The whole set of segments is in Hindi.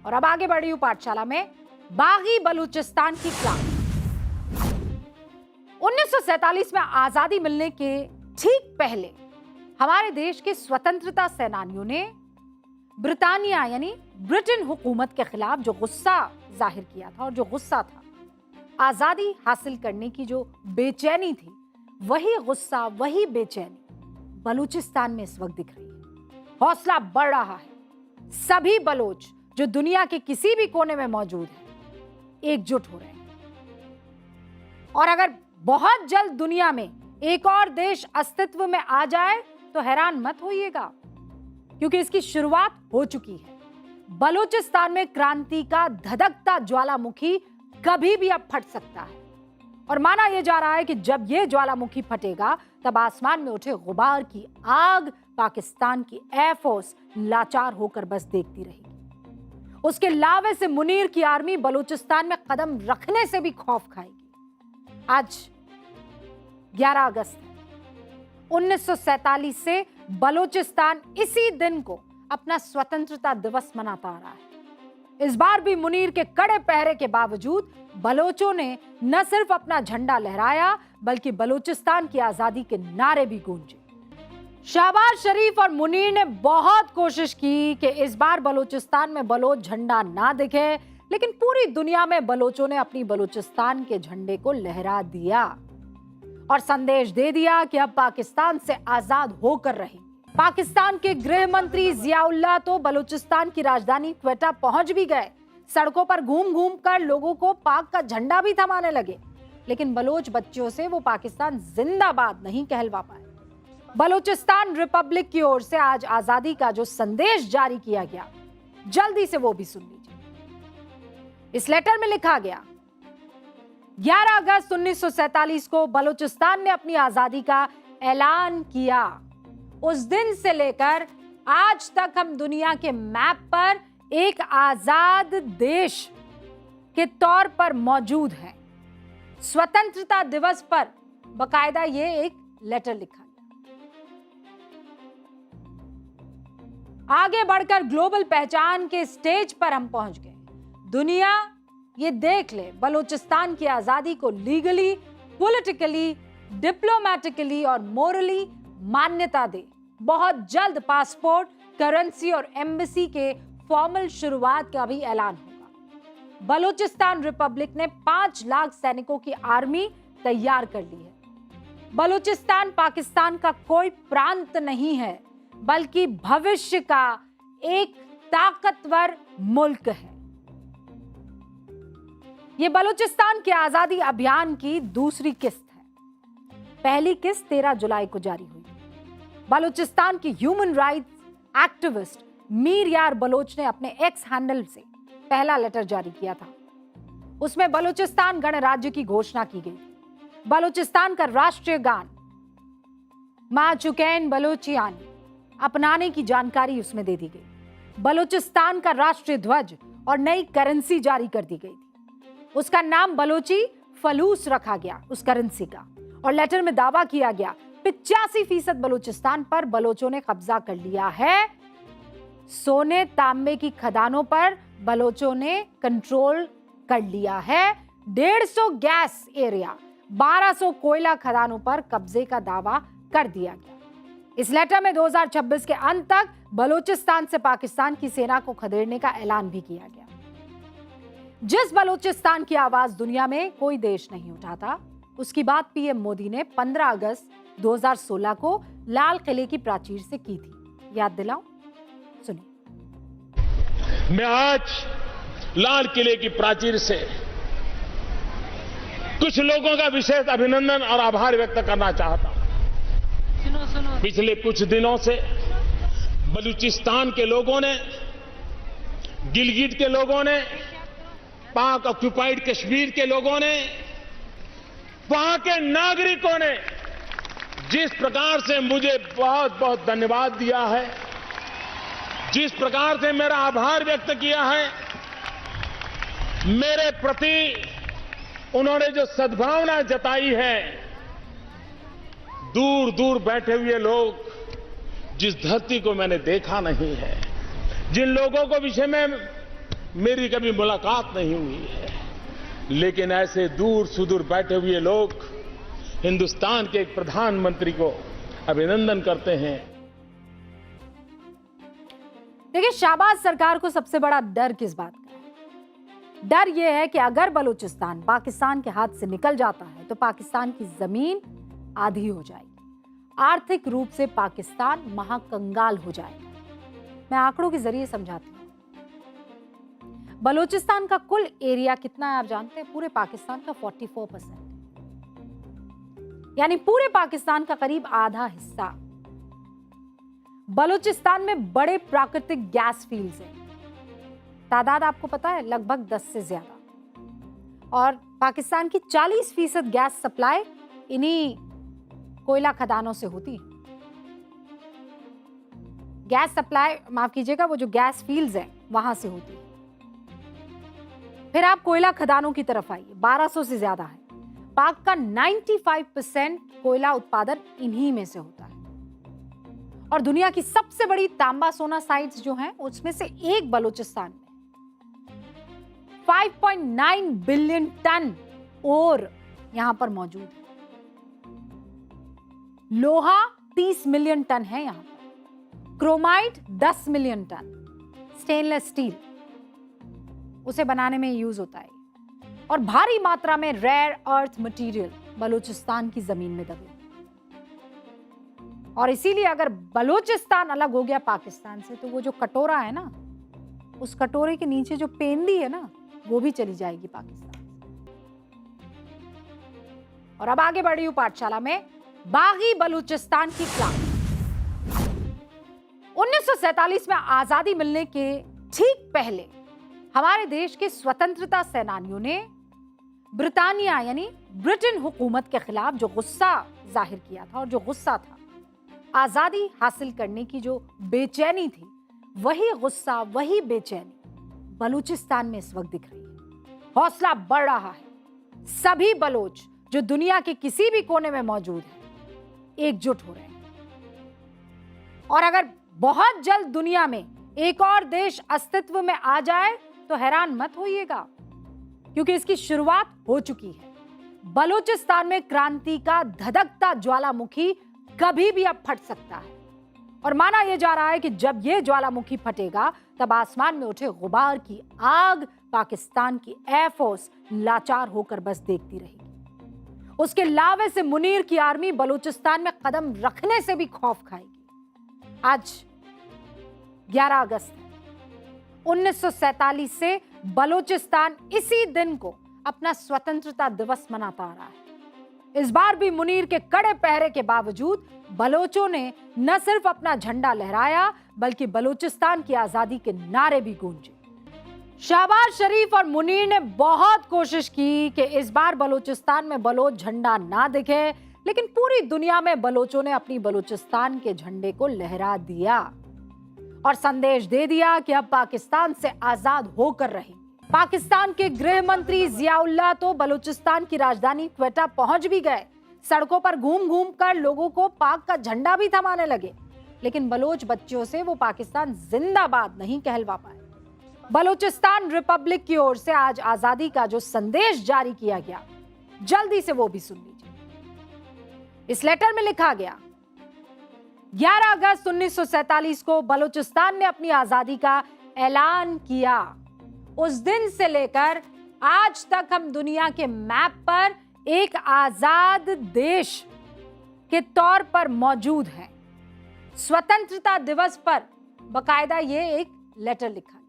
और अब आगे बढ़ी हूं पाठशाला में बागी बलूचिस्तान की क्लास। 1947 में आजादी मिलने के ठीक पहले हमारे देश के स्वतंत्रता सेनानियों ने ब्रिटानिया यानी ब्रिटेन हुकूमत के खिलाफ जो गुस्सा जाहिर किया था, और जो गुस्सा था आजादी हासिल करने की जो बेचैनी थी, वही गुस्सा वही बेचैनी बलूचिस्तान में इस वक्त दिख रही है। हौसला बढ़ रहा है। सभी बलोच जो दुनिया के किसी भी कोने में मौजूद हैं, एकजुट हो रहे हैं। और अगर बहुत जल्द दुनिया में एक और देश अस्तित्व में आ जाए तो हैरान मत होइएगा, क्योंकि इसकी शुरुआत हो चुकी है। बलूचिस्तान में क्रांति का धधकता ज्वालामुखी कभी भी अब फट सकता है, और माना यह जा रहा है कि जब यह ज्वालामुखी फटेगा तब आसमान में उठे गुबार की आग पाकिस्तान की एयरफोर्स लाचार होकर बस देखती रहेगी। उसके लावे से मुनीर की आर्मी बलूचिस्तान में कदम रखने से भी खौफ खाएगी। आज 11 अगस्त 1947 से बलूचिस्तान इसी दिन को अपना स्वतंत्रता दिवस मनाता आ रहा है। इस बार भी मुनीर के कड़े पहरे के बावजूद बलोचों ने न सिर्फ अपना झंडा लहराया, बल्कि बलूचिस्तान की आजादी के नारे भी गूंजे। शहबाज शरीफ और मुनीर ने बहुत कोशिश की कि इस बार बलूचिस्तान में बलोच झंडा ना दिखे, लेकिन पूरी दुनिया में बलोचों ने अपनी बलूचिस्तान के झंडे को लहरा दिया और संदेश दे दिया कि अब पाकिस्तान से आजाद होकर रहेंगे। पाकिस्तान के गृह मंत्री जियाउल्लाह तो बलूचिस्तान की राजधानी क्वेटा पहुंच भी गए। सड़कों पर घूम घूम कर लोगों को पाक का झंडा भी थमाने लगे, लेकिन बलोच बच्चों से वो पाकिस्तान जिंदाबाद नहीं कहलवा पाए। बलूचिस्तान रिपब्लिक की ओर से आज आजादी का जो संदेश जारी किया गया, जल्दी से वो भी सुन लीजिए। इस लेटर में लिखा गया, 11 अगस्त 1947 को बलूचिस्तान ने अपनी आजादी का ऐलान किया। उस दिन से लेकर आज तक हम दुनिया के मैप पर एक आजाद देश के तौर पर मौजूद हैं। स्वतंत्रता दिवस पर बकायदा ये एक लेटर लिखा गया। आगे बढ़कर ग्लोबल पहचान के स्टेज पर हम पहुंच गए। दुनिया ये देख ले बलूचिस्तान की आजादी को लीगली, पॉलिटिकली, डिप्लोमेटिकली और मोरली मान्यता दे। बहुत जल्द पासपोर्ट, करेंसी और एम्बेसी के फॉर्मल शुरुआत का भी ऐलान होगा। बलूचिस्तान रिपब्लिक ने 5 लाख सैनिकों की आर्मी तैयार कर ली है। बलूचिस्तान पाकिस्तान का कोई प्रांत नहीं है, बल्कि भविष्य का एक ताकतवर मुल्क है। यह बलूचिस्तान के आजादी अभियान की दूसरी किस्त है। पहली किस्त 13 जुलाई को जारी हुई। बलूचिस्तान की ह्यूमन राइट्स एक्टिविस्ट मीर यार बलोच ने अपने एक्स हैंडल से पहला लेटर जारी किया था। उसमें बलूचिस्तान गणराज्य की घोषणा की गई। बलूचिस्तान का राष्ट्रीय गान मा चुकैन बलोचियानी अपनाने की जानकारी उसमें दे दी गई। बलूचिस्तान का राष्ट्रीय ध्वज और नई करेंसी जारी कर दी गई थी। उसका नाम बलोची फलूस रखा गया उस करेंसी का, और लेटर में दावा किया गया 85% बलूचिस्तान पर बलोचों ने कब्जा कर लिया है। सोने तांबे की खदानों पर बलोचों ने कंट्रोल कर लिया है। 150 गैस एरिया, 1200 कोयला खदानों पर कब्जे का दावा कर दिया गया। इस लेटर में 2026 के अंत तक बलूचिस्तान से पाकिस्तान की सेना को खदेड़ने का ऐलान भी किया गया। जिस बलूचिस्तान की आवाज दुनिया में कोई देश नहीं उठाता, उसकी बात पीएम मोदी ने 15 अगस्त 2016 को लाल किले की प्राचीर से की थी। याद दिलाऊं? सुनिए। मैं आज लाल किले की प्राचीर से कुछ लोगों का विशेष अभिनंदन और आभार व्यक्त करना चाहता हूं। पिछले कुछ दिनों से बलूचिस्तान के लोगों ने, गिलगिट के लोगों ने, पाक ऑक्युपाइड कश्मीर के लोगों ने, वहां के नागरिकों ने जिस प्रकार से मुझे बहुत बहुत धन्यवाद दिया है, जिस प्रकार से मेरा आभार व्यक्त किया है, मेरे प्रति उन्होंने जो सद्भावना जताई है, दूर दूर बैठे हुए लोग, जिस धरती को मैंने देखा नहीं है, जिन लोगों को विषय में मेरी कभी मुलाकात नहीं हुई है, लेकिन ऐसे दूर सुदूर बैठे हुए लोग हिंदुस्तान के एक प्रधानमंत्री को अभिनंदन करते हैं। देखिए, शाहबाज सरकार को सबसे बड़ा डर किस बात का है? डर यह है कि अगर बलूचिस्तान पाकिस्तान के हाथ से निकल जाता है तो पाकिस्तान की जमीन आधी हो जाएगी, आर्थिक रूप से पाकिस्तान महाकंगाल हो जाएगा। मैं आंकड़ों के जरिए समझाती हूँ। बलूचिस्तान का कुल एरिया कितना है आप जानते हैं? पूरे पाकिस्तान का 44%, यानी पूरे पाकिस्तान का करीब आधा हिस्सा। बलूचिस्तान में बड़े प्राकृतिक गैस फील्ड्स हैं, तादाद आपको पता है लगभग 10 से ज्यादा, और पाकिस्तान की 40% गैस सप्लाई इन्हीं कोयला खदानों से होती है। गैस सप्लाई, माफ कीजिएगा, वो जो गैस फील्ड्स हैं वहां से होती है। फिर आप कोयला खदानों की तरफ आइए, 1200 से ज्यादा है। पाक का 95% कोयला उत्पादन इन्हीं में से होता है। और दुनिया की सबसे बड़ी तांबा सोना साइट्स जो हैं उसमें से एक बलूचिस्तान में 5.9 बिलियन टन और यहां पर मौजूद है। लोहा 30 मिलियन टन है यहां पर, chromite 10 million ton, stainless steel उसे बनाने में यूज होता है, और भारी मात्रा में रेयर अर्थ मटेरियल बलूचिस्तान की जमीन में दबे। और इसीलिए अगर बलूचिस्तान अलग हो गया पाकिस्तान से तो वो जो कटोरा है ना, उस कटोरे के नीचे जो पेंदी है ना, वो भी चली जाएगी पाकिस्तान से। और अब आगे बढ़ी हूं पाठशाला में बागी बलूचिस्तान की क्लास। 1947 में आजादी मिलने के ठीक पहले हमारे देश के स्वतंत्रता सेनानियों ने ब्रिटानिया यानी ब्रिटेन हुकूमत के खिलाफ जो गुस्सा जाहिर किया था, और जो गुस्सा था आजादी हासिल करने की जो बेचैनी थी, वही गुस्सा, वही बेचैनी बलूचिस्तान में इस वक्त दिख रही है। हौसला बढ़ रहा है। सभी बलोच जो दुनिया के किसी भी कोने में मौजूद हैं एकजुट हो रहे हैं। और अगर बहुत जल्द दुनिया में एक और देश अस्तित्व में आ जाए तो हैरान मत होइएगा, क्योंकि इसकी शुरुआत हो चुकी है। बलूचिस्तान में क्रांति का धधकता ज्वालामुखी कभी भी अब फट सकता है, और माना यह जा रहा है कि जब यह ज्वालामुखी फटेगा तब आसमान में उठे गुबार की आग पाकिस्तान की एयरफोर्स लाचार होकर बस देखती रहेगी। उसके लावे से मुनीर की आर्मी बलूचिस्तान में कदम रखने से भी खौफ खाएगी। आज 11 अगस्त है। 1947 से बलूचिस्तान इसी दिन को अपना स्वतंत्रता दिवस मनाता आ रहा है। इस बार भी मुनीर के कड़े पहरे के बावजूद बलोचों ने न सिर्फ अपना झंडा लहराया, बल्कि बलूचिस्तान की आजादी के नारे भी गूंजे। शहबाज शरीफ और मुनीर ने बहुत कोशिश की कि इस बार बलूचिस्तान में बलोच झंडा ना दिखे, लेकिन पूरी दुनिया में बलोचों ने अपनी बलूचिस्तान के झंडे को लहरा दिया और संदेश दे दिया कि अब पाकिस्तान से आजाद होकर रहेंगे। पाकिस्तान के गृह मंत्री जियाउल्लाह तो बलूचिस्तान की राजधानी क्वेटा पहुंच भी गए। सड़कों पर घूम घूम कर लोगों को पाक का झंडा भी थमाने लगे, लेकिन बलोच बच्चों से वो पाकिस्तान जिंदाबाद नहीं कहलवा पाए। बलूचिस्तान रिपब्लिक की ओर से आज आजादी का जो संदेश जारी किया गया, जल्दी से वो भी सुन लीजिए। इस लेटर में लिखा गया, 11 अगस्त 1947 को बलूचिस्तान ने अपनी आजादी का ऐलान किया। उस दिन से लेकर आज तक हम दुनिया के मैप पर एक आजाद देश के तौर पर मौजूद हैं। स्वतंत्रता दिवस पर बकायदा ये एक लेटर लिखा गया।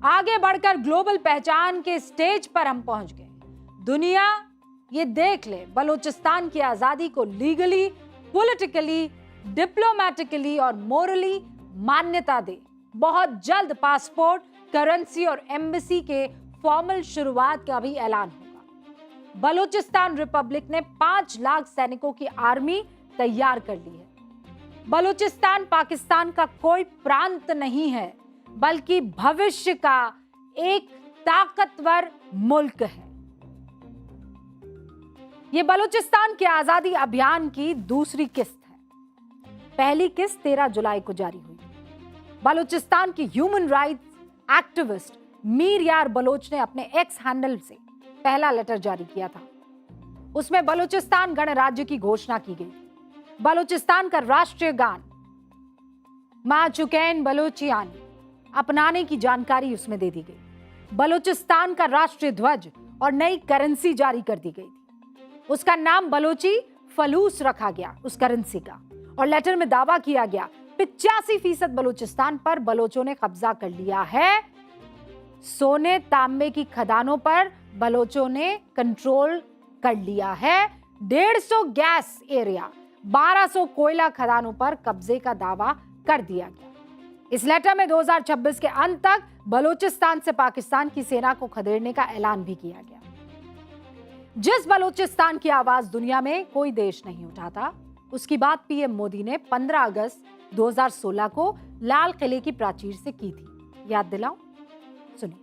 आगे बढ़कर ग्लोबल पहचान के स्टेज पर हम पहुंच गए। दुनिया ये देख ले बलूचिस्तान की आजादी को लीगली, पॉलिटिकली, डिप्लोमेटिकली और मोरली मान्यता दे। बहुत जल्द पासपोर्ट, करेंसी और एम्बेसी के फॉर्मल शुरुआत का भी ऐलान होगा। बलूचिस्तान रिपब्लिक ने 5 लाख सैनिकों की आर्मी तैयार कर ली है। बलूचिस्तान पाकिस्तान का कोई प्रांत नहीं है, बल्कि भविष्य का एक ताकतवर मुल्क है। ये बलूचिस्तान के आजादी अभियान की दूसरी किस्त है। पहली किस्त 13 जुलाई को जारी हुई। बलूचिस्तान की ह्यूमन राइट्स एक्टिविस्ट मीर यार बलोच ने अपने एक्स हैंडल से पहला लेटर जारी किया था। उसमें बलूचिस्तान गणराज्य की घोषणा की गई। बलूचिस्तान का राष्ट्रीय गान मा चुकैन बलोचियानी अपनाने की जानकारी उसमें दे दी गई। बलूचिस्तान का राष्ट्रीय ध्वज और नई करेंसी जारी कर दी गई थी। उसका नाम बलोची फलूस रखा गया उस करेंसी का, और लेटर में दावा किया गया 85% बलूचिस्तान पर बलोचों ने कब्जा कर लिया है। सोने तांबे की खदानों पर बलोचों ने कंट्रोल कर लिया है। 150 गैस एरिया, 1200 कोयला खदानों पर कब्जे का दावा कर दिया गया। इस लेटर में 2026 के अंत तक बलूचिस्तान से पाकिस्तान की सेना को खदेड़ने का ऐलान भी किया गया। जिस बलूचिस्तान की आवाज दुनिया में कोई देश नहीं उठाता, उसकी बात पीएम मोदी ने 15 अगस्त 2016 को लाल किले की प्राचीर से की थी। याद दिलाऊं? सुनिए।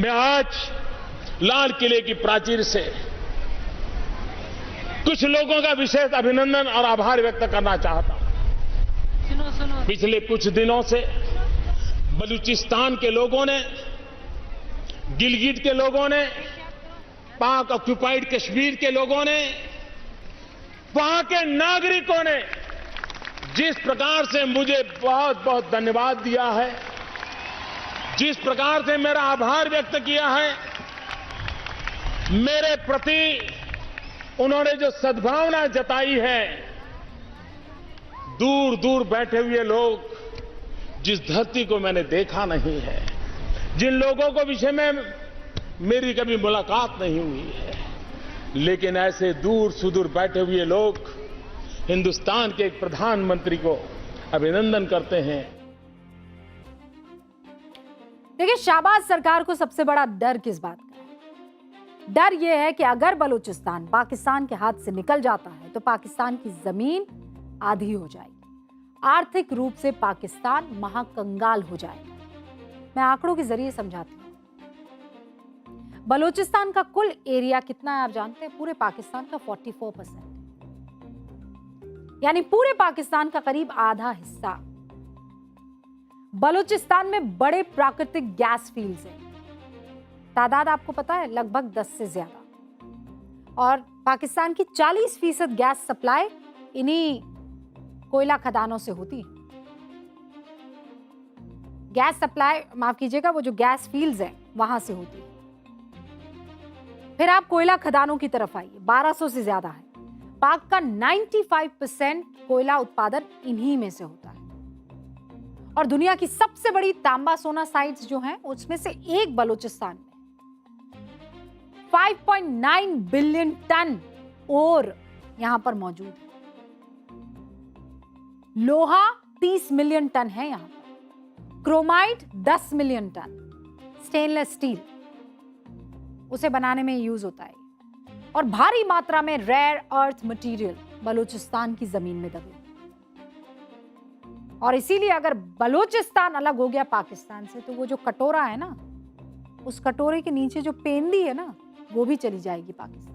मैं आज लाल किले की प्राचीर से कुछ लोगों का विशेष अभिनंदन और आभार व्यक्त करना चाहता हूं। पिछले कुछ दिनों से बलूचिस्तान के लोगों ने, गिलगिट के लोगों ने, पाक ऑक्युपाइड कश्मीर के लोगों ने, वहां के नागरिकों ने जिस प्रकार से मुझे बहुत बहुत धन्यवाद दिया है, जिस प्रकार से मेरा आभार व्यक्त किया है, मेरे प्रति उन्होंने जो सद्भावना जताई है, दूर दूर बैठे हुए लोग, जिस धरती को मैंने देखा नहीं है, जिन लोगों को विषय में मेरी कभी मुलाकात नहीं हुई है, लेकिन ऐसे दूर सुदूर बैठे हुए लोग हिंदुस्तान के एक प्रधानमंत्री को अभिनंदन करते हैं। देखिए, शाहबाज सरकार को सबसे बड़ा डर किस बात का है? डर यह है कि अगर बलूचिस्तान पाकिस्तान के हाथ से निकल जाता है तो पाकिस्तान की जमीन आधी हो जाएगी, आर्थिक रूप से पाकिस्तान महाकंगाल हो जाएगा। मैं आंकड़ों के जरिए समझाती हूं। बलूचिस्तान का कुल एरिया कितना है आप जानते हैं? पूरे पाकिस्तान का 44%, यानी पूरे पाकिस्तान का करीब आधा हिस्सा। बलूचिस्तान में बड़े प्राकृतिक गैस फील्ड्स हैं, तादाद आपको पता है लगभग 10 से ज्यादा, और पाकिस्तान की 40% गैस सप्लाई इन्हीं कोयला खदानों से होती है। गैस सप्लाई, माफ कीजिएगा, वो जो गैस फील्ड्स हैं वहां से होती है। फिर आप कोयला खदानों की तरफ आइए, 1200 से ज्यादा है। पाक का 95% कोयला उत्पादन इन्हीं में से होता है, और दुनिया की सबसे बड़ी तांबा सोना साइट्स जो हैं उसमें से एक बलूचिस्तान में 5.9 बिलियन टन ओर यहां पर मौजूद है। लोहा 30 मिलियन टन है यहां पर, chromite 10 million ton, stainless steel उसे बनाने में यूज होता है, और भारी मात्रा में रेयर अर्थ मटेरियल बलूचिस्तान की जमीन में दबे। और इसीलिए अगर बलूचिस्तान अलग हो गया पाकिस्तान से तो वो जो कटोरा है ना, उस कटोरे के नीचे जो पेंदी है ना, वो भी चली जाएगी पाकिस्तान।